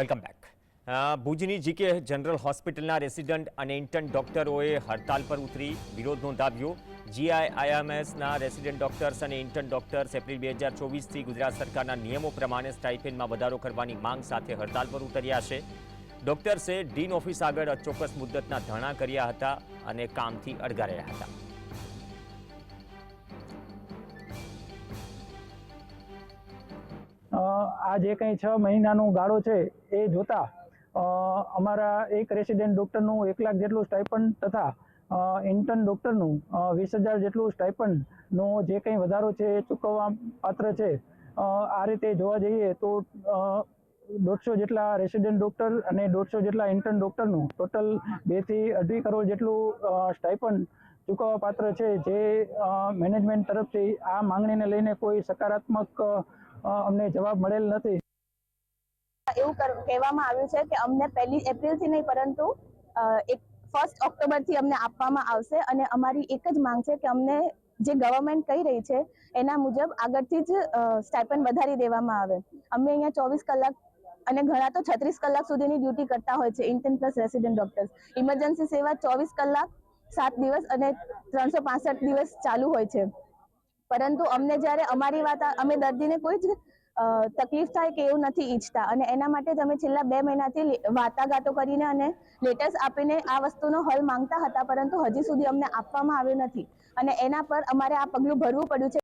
Welcome back. ભુજની GK general હોસ્પિટલના resident અને ઇન્ટર્ન ડોક્ટરોએ હડતાલ પર ઉતરી વિરોધ નોંધાવ્યો। જીઆઈઆઈએમએસના રેસિડન્ટ ડોક્ટર્સ અને ઇન્ટર્ન ડોક્ટર્સ એપ્રિલ 2024થી ગુજરાત સરકારના નિયમો પ્રમાણે સ્ટાઇપેન્ડમાં વધારો કરવાની માંગ સાથે હડતાલ પર ઉતર્યા છે। ડોક્ટર્સે ડીન ઓફિસ આગળ અચોક્કસ મુદ્દતના ધરણા કર્યા હતા અને કામથી અડગા રહ્યા હતા। આ જે કંઈ 6 મહિનાનો ગાળો છે એ જોતા અમારા એક રેસિડેન્ટ ડૉક્ટરનું 1 લાખ જેટલું સ્ટાઇપન્ડ તથા ઇન્ટર્ન ડૉક્ટરનું 20,000 જેટલું સ્ટાઇપન્ડનો જે કંઈ વધારો છે એ ચૂકવવા પાત્ર છે। આ રીતે જોવા જઈએ તો 150 જેટલા રેસિડેન્ટ ડૉક્ટર અને 150 જેટલા ઇન્ટર્ન ડૉક્ટરનું ટોટલ 2 થી 2.5 કરોડ જેટલું સ્ટાઇપન્ડ ચૂકવવા પાત્ર છે, જે મેનેજમેન્ટ તરફથી આ માંગણીને લઈને કોઈ સકારાત્મક અમને જવાબ મળેલ નથી। એવું કહેવામાં આવ્યું છે કે અમને 1 એપ્રિલથી નહીં પરંતુ 1 ઓક્ટોબરથી અમને આપવામાં આવશે અને અમારી એક જ માંગ છે કે અમને જે ગવર્મેન્ટ કહી રહી છે એના મુજબ આગળથી જ સ્ટાઇપન્ડ વધારી દેવામાં આવે। અમે અહીંયા 24 કલાક અને ઘણા તો 36 કલાક સુધીની ડ્યુટી કરતા હોય છે intern plus resident doctors. Emergency સેવા 24 કલાક 7 દિવસ અને 365 દિવસ ચાલુ હોય છે, પરંતુ અમને જ્યારે અમારી વાત અમે દર્દીને કોઈ જ તકલીફ થાય કે એવું નથી ઈચ્છતા અને એના માટે જ અમે છેલ્લા 2 મહિનાથી વાટાઘાટો કરીને અને લેટર્સ આપીને આ વસ્તુનો હલ માંગતા હતા, પરંતુ હજી સુધી અમને આપવામાં આવ્યો નથી અને એના પર અમારે આ પગલું ભરવું પડ્યું છે।